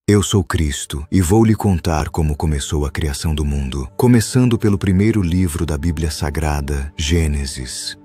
Eu sou Cristo e vou lhe contar como começou a criação do mundo, começando pelo primeiro livro da Bíblia Sagrada, Gênesis.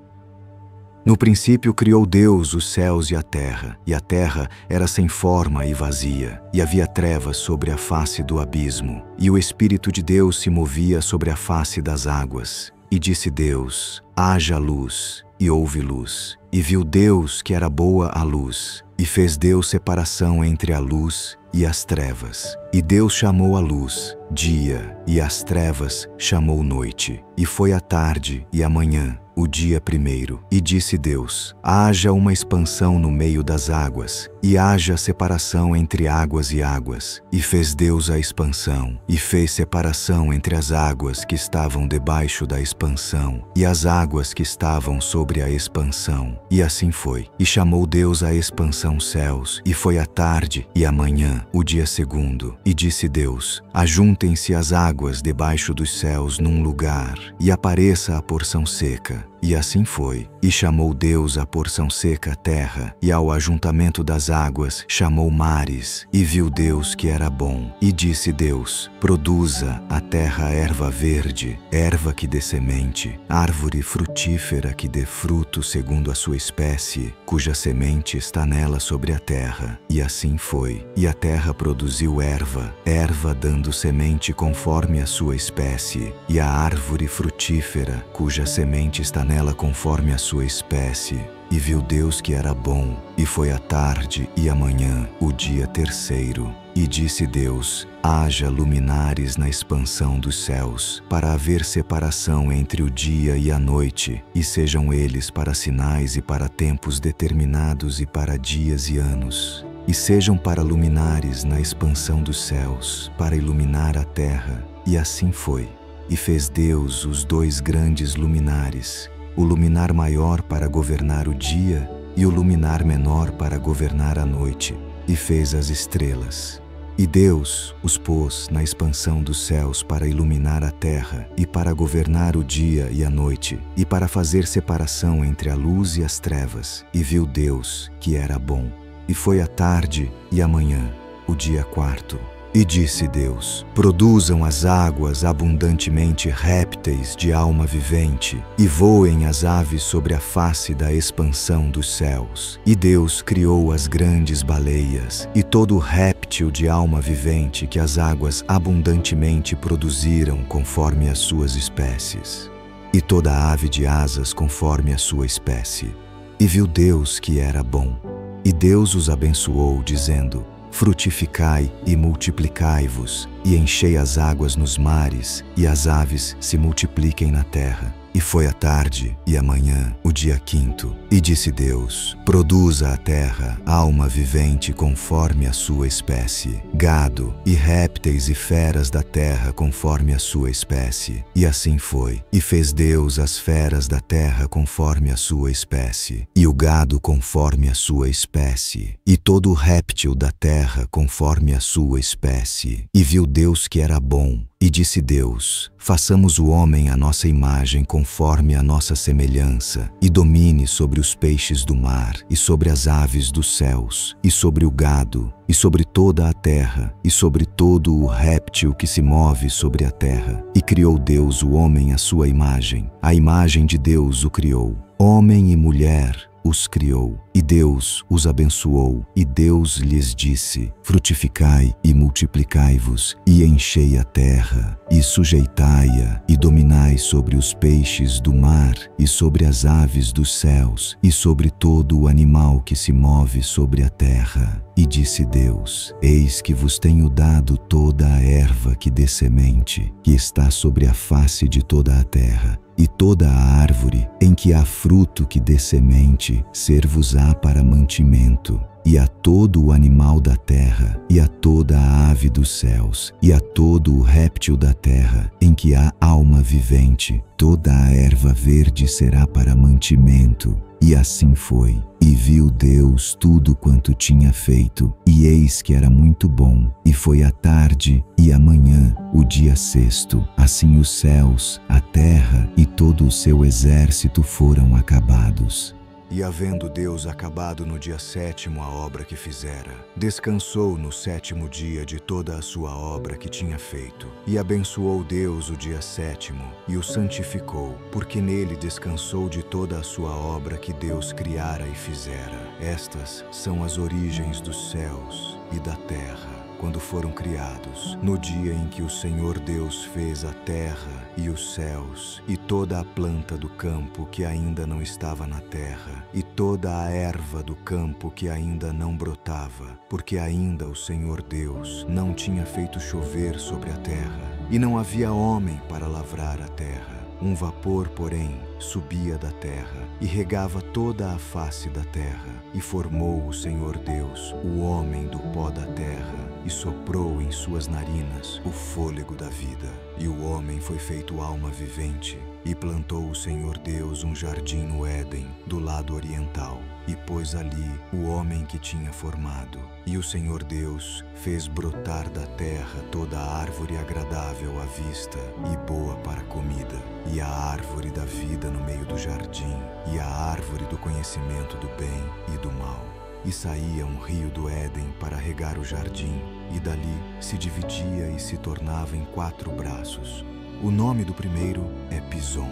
No princípio criou Deus os céus e a terra era sem forma e vazia, e havia trevas sobre a face do abismo, e o Espírito de Deus se movia sobre a face das águas. E disse Deus: haja luz, e houve luz. E viu Deus que era boa a luz, e fez Deus separação entre a luz e as trevas. E Deus chamou a luz dia, e as trevas chamou noite. E foi a tarde e a manhã, o dia primeiro. E disse Deus: haja uma expansão no meio das águas, e haja separação entre águas e águas. E fez Deus a expansão, e fez separação entre as águas que estavam debaixo da expansão, e as águas que estavam sobre a expansão. E assim foi. E chamou Deus a expansão céus, e foi a tarde e a manhã, o dia segundo. E disse Deus: ajuntem-se as águas debaixo dos céus num lugar, e apareça a porção seca. E assim foi. E chamou Deus a porção seca terra, e ao ajuntamento das águas chamou mares. E viu Deus que era bom. E disse Deus: produza a terra erva verde, erva que dê semente, árvore frutífera que dê fruto segundo a sua espécie, cuja semente está nela sobre a terra. E assim foi. E a terra produziu erva, erva dando semente conforme a sua espécie, e a árvore frutífera, cuja semente está nela conforme a sua espécie. E viu Deus que era bom, e foi a tarde e a manhã, o dia terceiro. E disse Deus: haja luminares na expansão dos céus, para haver separação entre o dia e a noite, e sejam eles para sinais e para tempos determinados e para dias e anos. E sejam para luminares na expansão dos céus, para iluminar a terra. E assim foi. E fez Deus os dois grandes luminares, o luminar maior para governar o dia e o luminar menor para governar a noite. E fez as estrelas. E Deus os pôs na expansão dos céus para iluminar a terra e para governar o dia e a noite, e para fazer separação entre a luz e as trevas. E viu Deus que era bom. E foi a tarde e a manhã, o dia quarto. E disse Deus: produzam as águas abundantemente répteis de alma vivente, e voem as aves sobre a face da expansão dos céus. E Deus criou as grandes baleias, e todo réptil de alma vivente que as águas abundantemente produziram conforme as suas espécies, e toda ave de asas conforme a sua espécie. E viu Deus que era bom. E Deus os abençoou, dizendo: frutificai e multiplicai-vos, e enchei as águas nos mares, e as aves se multipliquem na terra. E foi a tarde e a manhã, o dia quinto. E disse Deus: produza a terra alma vivente conforme a sua espécie, gado e répteis e feras da terra conforme a sua espécie. E assim foi. E fez Deus as feras da terra conforme a sua espécie, e o gado conforme a sua espécie, e todo o réptil da terra conforme a sua espécie. E viu Deus que era bom. E disse Deus: façamos o homem à nossa imagem conforme a nossa semelhança, e domine sobre os peixes do mar, e sobre as aves dos céus, e sobre o gado, e sobre toda a terra, e sobre todo o réptil que se move sobre a terra. E criou Deus o homem à sua imagem. A imagem de Deus o criou. Homem e mulher os criou. E Deus os abençoou. E Deus lhes disse: frutificai e multiplicai-vos, e enchei a terra, e sujeitai-a, e dominai sobre os peixes do mar, e sobre as aves dos céus, e sobre todo o animal que se move sobre a terra. E disse Deus: eis que vos tenho dado toda a erva que dê semente, que está sobre a face de toda a terra, e toda a árvore em que há fruto que dê semente, ser-vos-á para mantimento. E a todo o animal da terra, e a toda a ave dos céus, e a todo o réptil da terra, em que há alma vivente, toda a erva verde será para mantimento. E assim foi. E viu Deus tudo quanto tinha feito, e eis que era muito bom. E foi a tarde e a manhã, o dia sexto. Assim os céus, a terra e todo o seu exército foram acabados. E havendo Deus acabado no dia 7º a obra que fizera, descansou no 7º dia de toda a sua obra que tinha feito. E abençoou Deus o dia 7º e o santificou, porque nele descansou de toda a sua obra que Deus criara e fizera. Estas são as origens dos céus e da terra, quando foram criados, no dia em que o Senhor Deus fez a terra e os céus, e toda a planta do campo que ainda não estava na terra, e toda a erva do campo que ainda não brotava, porque ainda o Senhor Deus não tinha feito chover sobre a terra, e não havia homem para lavrar a terra. Um vapor, porém, subia da terra e regava toda a face da terra. E formou o Senhor Deus o homem do pó da terra e soprou em suas narinas o fôlego da vida. E o homem foi feito alma vivente. E plantou o Senhor Deus um jardim no Éden, do lado oriental, e pôs ali o homem que tinha formado. E o Senhor Deus fez brotar da terra toda a árvore agradável à vista e boa para a comida, e a árvore da vida no meio do jardim, e a árvore do conhecimento do bem e do mal. E saía um rio do Éden para regar o jardim, e dali se dividia e se tornava em 4 braços. O nome do primeiro é Pison.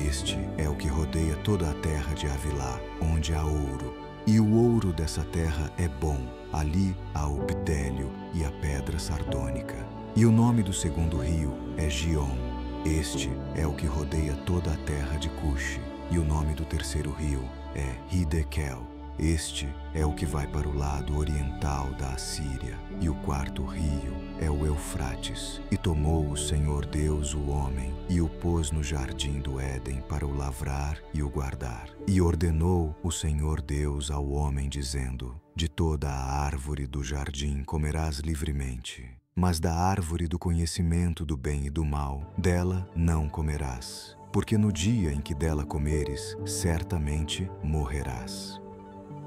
Este é o que rodeia toda a terra de Havilá, onde há ouro. E o ouro dessa terra é bom. Ali há o bdelho e a pedra sardônica. E o nome do segundo rio é Gion. Este é o que rodeia toda a terra de Cuxi. E o nome do terceiro rio é Hidekel. Este é o que vai para o lado oriental da Assíria. E o quarto rio é o Eufrates. E tomou o Senhor Deus o homem e o pôs no jardim do Éden para o lavrar e o guardar. E ordenou o Senhor Deus ao homem, dizendo: de toda a árvore do jardim comerás livremente, mas da árvore do conhecimento do bem e do mal, dela não comerás, porque no dia em que dela comeres, certamente morrerás.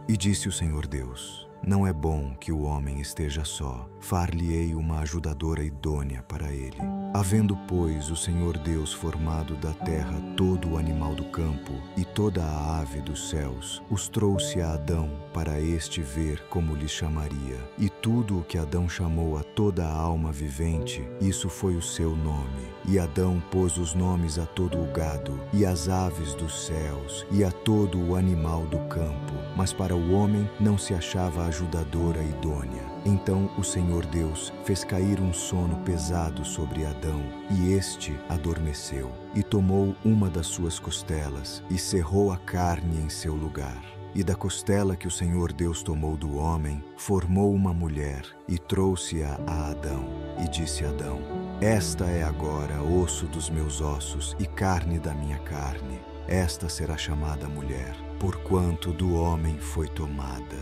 E disse o Senhor Deus: não é bom que o homem esteja só, far-lhe-ei uma ajudadora idônea para ele. Havendo, pois, o Senhor Deus formado da terra todo o animal do campo e toda a ave dos céus, os trouxe a Adão para este ver como lhe chamaria. E tudo o que Adão chamou a toda a alma vivente, isso foi o seu nome. E Adão pôs os nomes a todo o gado, e às aves dos céus, e a todo o animal do campo. Mas para o homem não se achava ajudadora idônea. Então o Senhor Deus fez cair um sono pesado sobre Adão, e este adormeceu, e tomou uma das suas costelas, e cerrou a carne em seu lugar. E da costela que o Senhor Deus tomou do homem, formou uma mulher, e trouxe-a a Adão. E disse Adão: esta é agora osso dos meus ossos e carne da minha carne. Esta será chamada mulher, porquanto do homem foi tomada.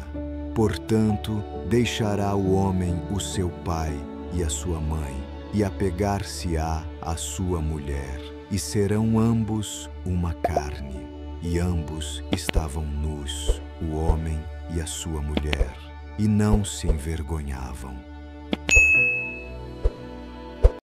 Portanto, deixará o homem o seu pai e a sua mãe, e apegar-se-á à sua mulher, e serão ambos uma carne. E ambos estavam nus, o homem e a sua mulher, e não se envergonhavam.